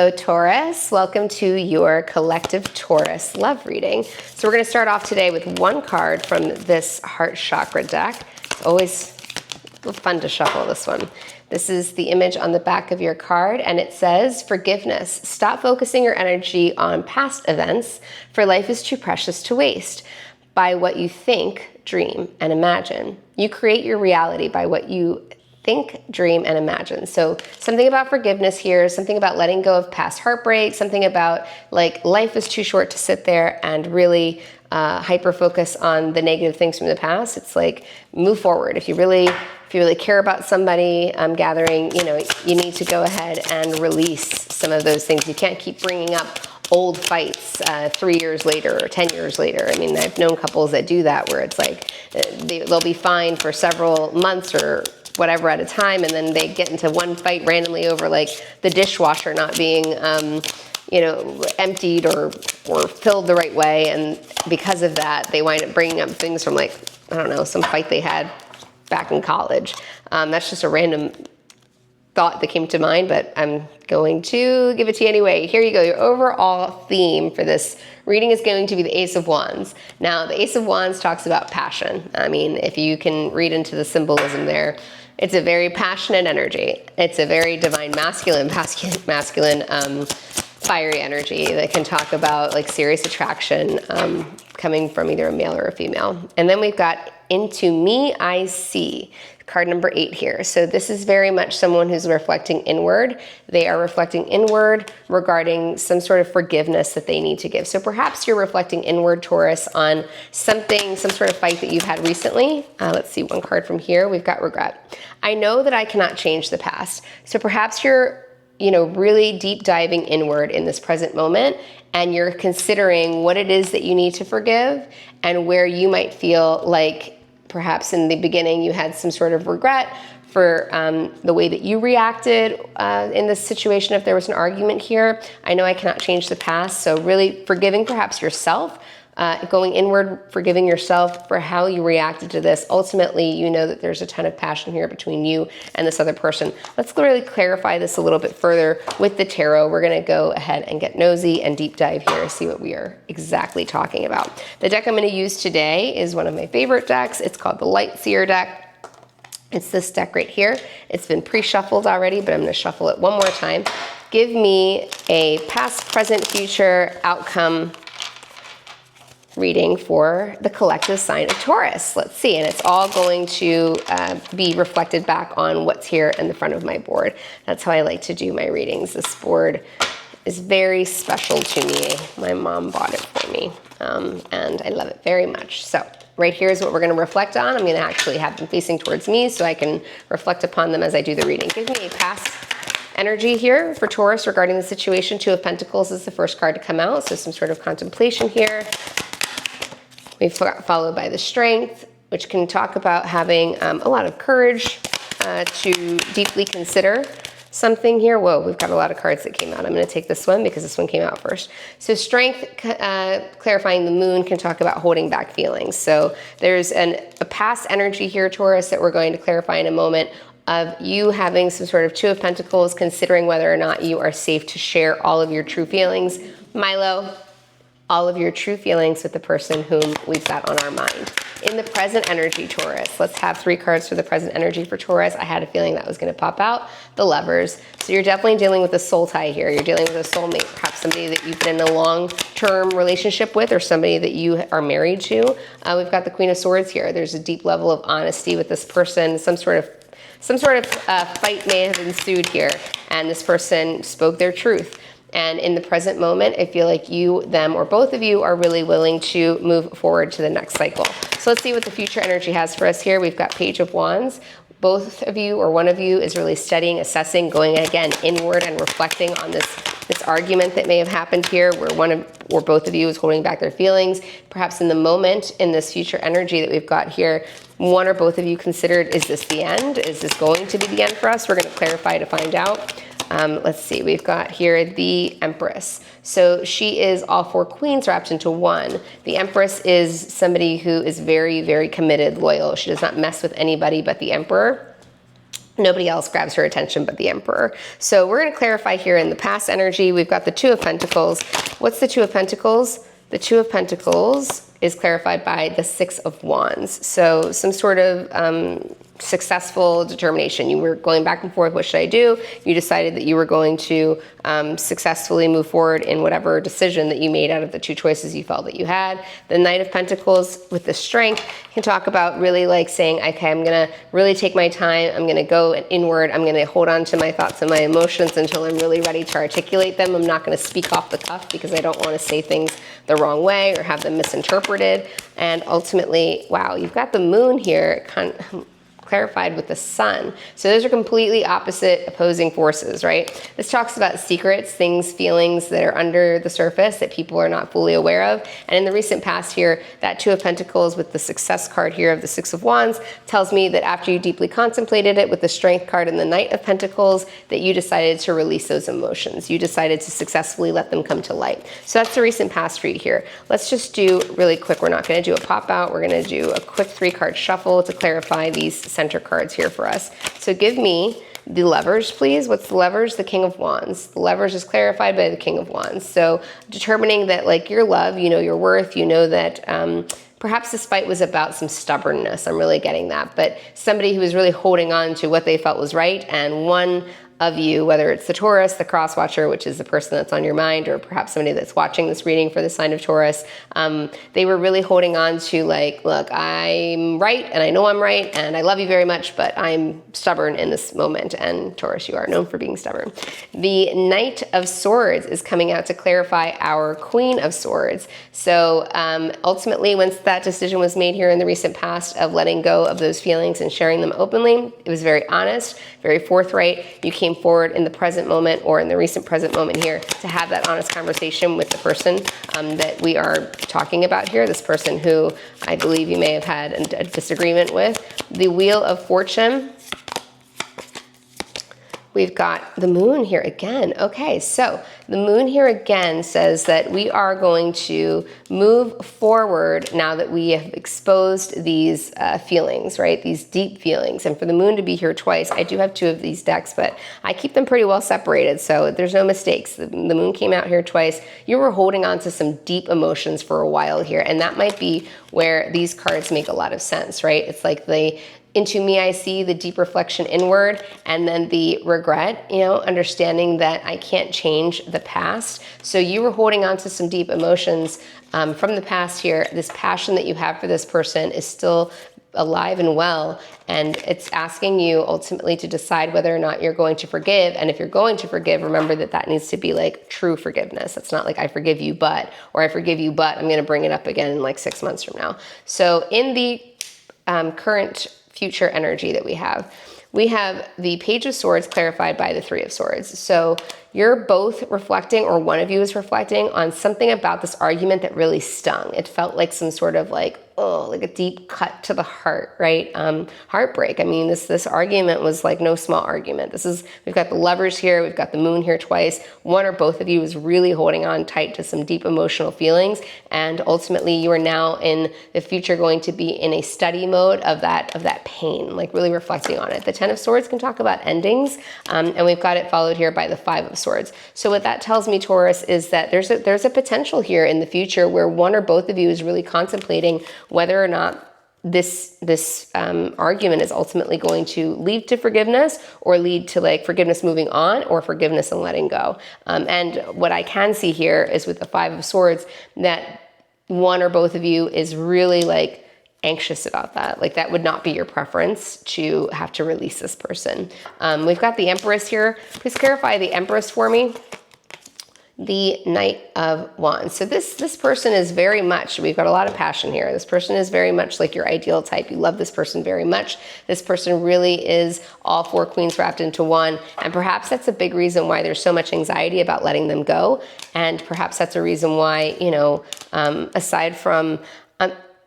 Hello, Taurus. Welcome to your collective Taurus love reading. So we're going to start off today with one card from this heart chakra deck. It's always fun to shuffle this one. This is the image on the back of your card, and it says, forgiveness. Stop focusing your energy on past events, for life is too precious to waste. By what you think, dream, and imagine. You create your reality by what you think, dream, and imagine. So something about forgiveness here, something about letting go of past heartbreak, something about like life is too short to sit there and really hyper focus on the negative things from the past. It's like move forward. If you really care about somebody, I'm gathering, you need to go ahead and release some of those things. You can't keep bringing up old fights 3 years later or 10 years later. I mean, I've known couples that do that where it's like they'll be fine for several months or whatever at a time, and then they get into one fight randomly over like the dishwasher not being emptied or filled the right way, and because of that they wind up bringing up things from like, I don't know, some fight they had back in college. That's just a random thought that came to mind, but I'm going to give it to you anyway. Here you go. Your overall theme for this reading is going to be the Ace of Wands. Now, the Ace of Wands talks about passion. I mean, if you can read into the symbolism there, it's a very passionate energy. It's a very divine masculine, fiery energy that can talk about like serious attraction coming from either a male or a female. And then we've got Into Me I See, card number 8 here. So this is very much someone who's reflecting inward. They are reflecting inward regarding some sort of forgiveness that they need to give. So perhaps you're reflecting inward, Taurus, on something, some sort of fight that you've had recently. Let's see, one card from here. We've got regret. I know that I cannot change the past. So perhaps you're really deep diving inward in this present moment, and you're considering what it is that you need to forgive and where you might feel like perhaps in the beginning you had some sort of regret for the way that you reacted in this situation if there was an argument here. I know I cannot change the past, so really forgiving perhaps yourself, going inward, forgiving yourself for how you reacted to this. Ultimately, you know that there's a ton of passion here between you and this other person. Let's really clarify this a little bit further with the tarot. We're going to go ahead and get nosy and deep dive here, see what we are exactly talking about. The deck I'm going to use today is one of my favorite decks. It's called the Light Seer deck. It's this deck right here. It's been pre-shuffled already, but I'm going to shuffle it one more time. Give me a past, present, future outcome reading for the collective sign of Taurus. Let's see, and it's all going to be reflected back on what's here in the front of my board. That's how I like to do my readings. This board is very special to me. My mom bought it for me, and I love it very much. So right here is what we're going to reflect on. I'm going to actually have them facing towards me so I can reflect upon them as I do the reading. Give me a past energy here for Taurus regarding the situation. Two of Pentacles is the first card to come out, so some sort of contemplation here. We've followed by the Strength, which can talk about having a lot of courage to deeply consider something here. Whoa, we've got a lot of cards that came out. I'm going to take this one because this one came out first. So Strength, clarifying the Moon, can talk about holding back feelings. So there's a past energy here, Taurus, that we're going to clarify in a moment, of you having some sort of Two of Pentacles, considering whether or not you are safe to share all of your true feelings. Milo, all of your true feelings with the person whom we've got on our mind. In the present energy, Taurus, let's have 3 cards for the present energy for Taurus. I had a feeling that was going to pop out. The Lovers. So you're definitely dealing with a soul tie here. You're dealing with a soulmate, perhaps somebody that you've been in a long-term relationship with or somebody that you are married to. We've got the Queen of Swords here. There's a deep level of honesty with this person. Some sort of fight may have ensued here, and this person spoke their truth. And in the present moment, I feel like you, them, or both of you are really willing to move forward to the next cycle. So let's see what the future energy has for us here. We've got Page of Wands. Both of you or one of you is really studying, assessing, going again inward and reflecting on this argument that may have happened here where one of or both of you is holding back their feelings. Perhaps in the moment, in this future energy that we've got here, one or both of you considered, is this the end? Is this going to be the end for us? We're going to clarify to find out. Let's see, we've got here the Empress. So she is all 4 queens wrapped into one. The Empress is somebody who is very, very committed, loyal. She does not mess with anybody but the Emperor. Nobody else grabs her attention but the Emperor. So we're going to clarify here in the past energy. We've got the Two of Pentacles. What's the Two of Pentacles? The Two of Pentacles is clarified by the Six of Wands. So some sort of successful determination. You were going back and forth, what should I do? You decided that you were going to successfully move forward in whatever decision that you made out of the two choices you felt that you had. The Knight of Pentacles with the Strength can talk about really like saying, okay, I'm gonna really take my time, I'm gonna go inward, I'm gonna hold on to my thoughts and my emotions until I'm really ready to articulate them. I'm not gonna speak off the cuff because I don't wanna say things the wrong way or have them misinterpreted. And ultimately, wow, you've got the Moon here, clarified with the Sun. So those are completely opposite, opposing forces, right? This talks about secrets, things, feelings that are under the surface that people are not fully aware of. And in the recent past here, that Two of Pentacles with the Success card here of the Six of Wands tells me that after you deeply contemplated it with the Strength card and the Knight of Pentacles, that you decided to release those emotions. You decided to successfully let them come to light. So that's the recent past read here. Let's just do really quick. We're not going to do a pop out. We're going to do a quick 3-card shuffle to clarify these center cards here for us. So give me the Lovers, please. What's the Lovers? The King of Wands. The Lovers is clarified by the King of Wands. So determining that like your love, you know your worth, you know that perhaps this fight was about some stubbornness. I'm really getting that. But somebody who was really holding on to what they felt was right, and one of you, whether it's the Taurus, the cross watcher, which is the person that's on your mind, or perhaps somebody that's watching this reading for the sign of Taurus, they were really holding on to like, look, I'm right and I know I'm right and I love you very much, but I'm stubborn in this moment. And Taurus, you are known for being stubborn. The Knight of Swords is coming out to clarify our Queen of Swords. So ultimately, once that decision was made here in the recent past of letting go of those feelings and sharing them openly, it was very honest, very forthright. You came forward in the present moment or in the recent present moment here to have that honest conversation with the person that we are talking about here, this person who I believe you may have had a disagreement with. The Wheel of Fortune. We've got the Moon here again. Okay, so the Moon here again says that we are going to move forward now that we have exposed these feelings, right? These deep feelings. And for the Moon to be here twice, I do have 2 of these decks, but I keep them pretty well separated, so there's no mistakes. The Moon came out here twice. You were holding on to some deep emotions for a while here, and that might be where these cards make a lot of sense, right? It's like the Into Me I See, the deep reflection inward, and then the regret, you know, understanding that I can't change the past. So you were holding on to some deep emotions from the past here. This passion that you have for this person is still alive and well, and it's asking you ultimately to decide whether or not you're going to forgive. And if you're going to forgive, remember that that needs to be like true forgiveness. It's not like I forgive you but, or I forgive you but I'm going to bring it up again in like 6 months from now. So in the current future energy that we have the Page of Swords clarified by the 3 of Swords. So you're both reflecting, or one of you is reflecting on something about this argument that really stung. It felt like some sort of like, oh, like a deep cut to the heart, right? Heartbreak. I mean, this argument was like no small argument. We've got the Lovers here, we've got the Moon here twice. One or both of you is really holding on tight to some deep emotional feelings, and ultimately you are now in the future going to be in a study mode of that pain, like really reflecting on it. The 10 of Swords can talk about endings, and we've got it followed here by the 5 of Swords. So what that tells me, Taurus, is that there's a potential here in the future where one or both of you is really contemplating whether or not this argument is ultimately going to lead to forgiveness, or lead to like forgiveness moving on, or forgiveness and letting go. And what I can see here is with the 5 of Swords that one or both of you is really like anxious about that. Like that would not be your preference to have to release this person. We've got the Empress here. Please clarify the Empress for me. The Knight of Wands. So this person is very much, we've got a lot of passion here. This person is very much like your ideal type. You love this person very much. This person really is all 4 queens wrapped into one. And perhaps that's a big reason why there's so much anxiety about letting them go. And perhaps that's a reason why, you know, aside from,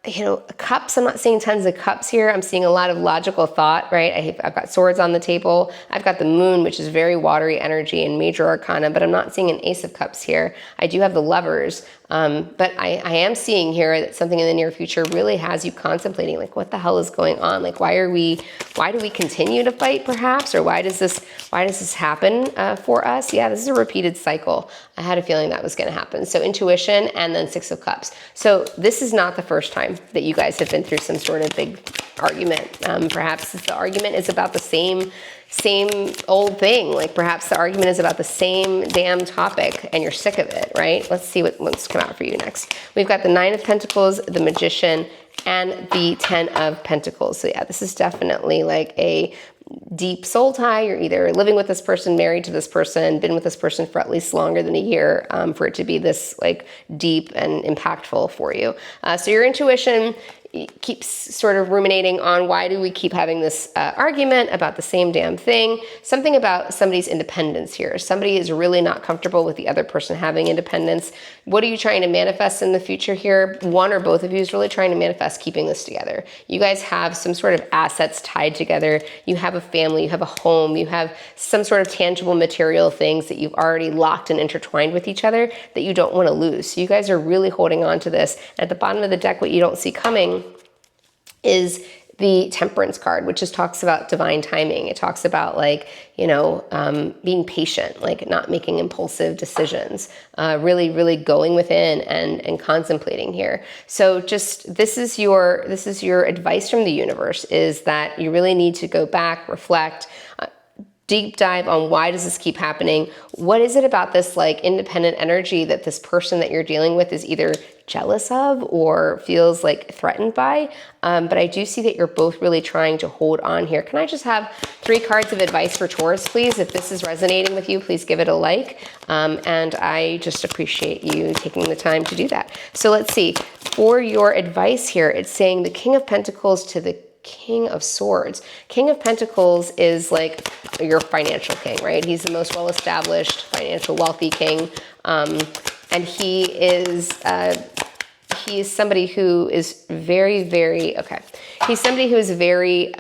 you know, cups, I'm not seeing tons of cups here. I'm seeing a lot of logical thought, right? I've got Swords on the table. I've got the Moon, which is very watery energy and major arcana, but I'm not seeing an Ace of Cups here. I do have the Lovers, But I am seeing here that something in the near future really has you contemplating, like, what the hell is going on? Like, why do we continue to fight perhaps? Or why does this happen for us? Yeah, this is a repeated cycle. I had a feeling that was going to happen. So intuition and then Six of Cups. So this is not the first time that you guys have been through some sort of big argument. Perhaps the argument is about the same old thing. Like perhaps the argument is about the same damn topic and you're sick of it, right? Let's see what's come out for you next. We've got the Nine of Pentacles, the Magician, and the Ten of Pentacles. So yeah, this is definitely like a deep soul tie. You're either living with this person, married to this person, been with this person for at least longer than a year for it to be this like deep and impactful for you. So your intuition keeps sort of ruminating on why do we keep having this argument about the same damn thing. Something about somebody's independence here. Somebody is really not comfortable with the other person having independence. What are you trying to manifest in the future here? One or both of you is really trying to manifest keeping this together. You guys have some sort of assets tied together. You have a family, you have a home, you have some sort of tangible material things that you've already locked and intertwined with each other that you don't want to lose. So you guys are really holding on to this. At the bottom of the deck, what you don't see coming is the Temperance card, which just talks about divine timing. It talks about like, being patient, like not making impulsive decisions, really going within and contemplating here. So just, this is your advice from the universe, is that you really need to go back, reflect, deep dive on why does this keep happening? What is it about this like independent energy that this person that you're dealing with is either jealous of or feels like threatened by? But I do see that you're both really trying to hold on here. Can I just have 3 cards of advice for Taurus, please? If this is resonating with you, please give it a like. And I just appreciate you taking the time to do that. So let's see. For your advice here, it's saying the King of Pentacles to the King of Swords. King of Pentacles is like your financial king, right? He's the most well-established, financial, wealthy king. And he is somebody who is very, very, he's somebody who is very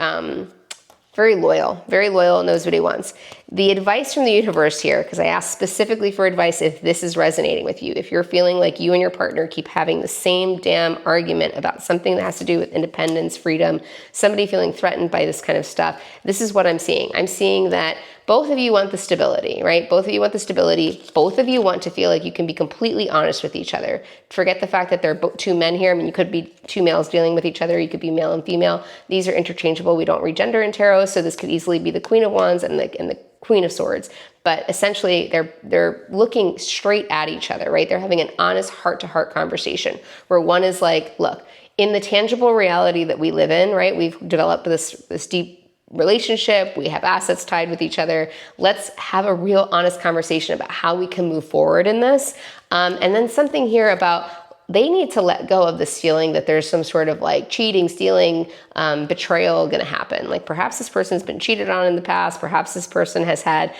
loyal and knows what he wants. The advice from the universe here, because I asked specifically for advice if this is resonating with you, if you're feeling like you and your partner keep having the same damn argument about something that has to do with independence, freedom, somebody feeling threatened by this kind of stuff, this is what I'm seeing. I'm seeing that both of you want the stability, right? Both of you want the stability. Both of you want to feel like you can be completely honest with each other. Forget the fact that there are 2 men here. I mean, you could be 2 males dealing with each other. You could be male and female. These are interchangeable. We don't read gender in tarot, so this could easily be the Queen of Wands and the Queen of Swords. But essentially, they're looking straight at each other, right? They're having an honest heart-to-heart conversation where one is like, look, in the tangible reality that we live in, right? We've developed this deep relationship, we have assets tied with each other. Let's have a real honest conversation about how we can move forward in this. And then something here about they need to let go of this feeling that there's some sort of like cheating, stealing, betrayal going to happen. Like perhaps this person's been cheated on in the past. Perhaps this person has had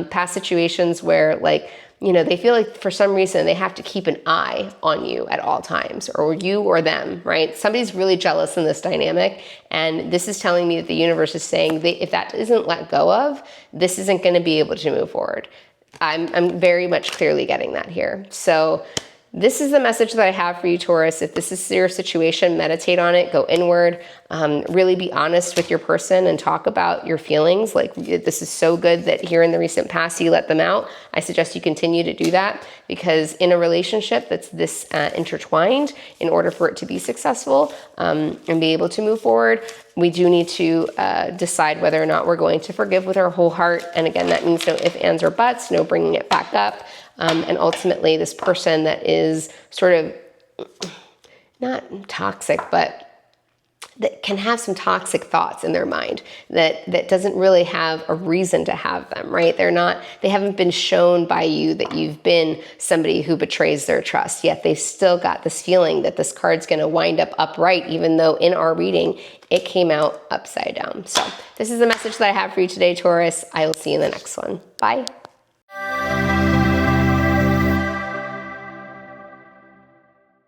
past situations where like, they feel like for some reason they have to keep an eye on you at all times, or you or them, right? Somebody's really jealous in this dynamic. And this is telling me that the universe is saying if that isn't let go of, this isn't going to be able to move forward. I'm very much clearly getting that here. So this is the message that I have for you, Taurus. If this is your situation, meditate on it, go inward, really be honest with your person and talk about your feelings. Like this is so good that here in the recent past, you let them out. I suggest you continue to do that because in a relationship that's this intertwined, in order for it to be successful and be able to move forward, we do need to decide whether or not we're going to forgive with our whole heart. And again, that means no ifs, ands, or buts, no bringing it back up. And ultimately, this person that is sort of not toxic, but that can have some toxic thoughts in their mind that doesn't really have a reason to have them, right? They haven't been shown by you that you've been somebody who betrays their trust, yet they still got this feeling that this card's going to wind up upright, even though in our reading, it came out upside down. So this is the message that I have for you today, Taurus. I will see you in the next one. Bye.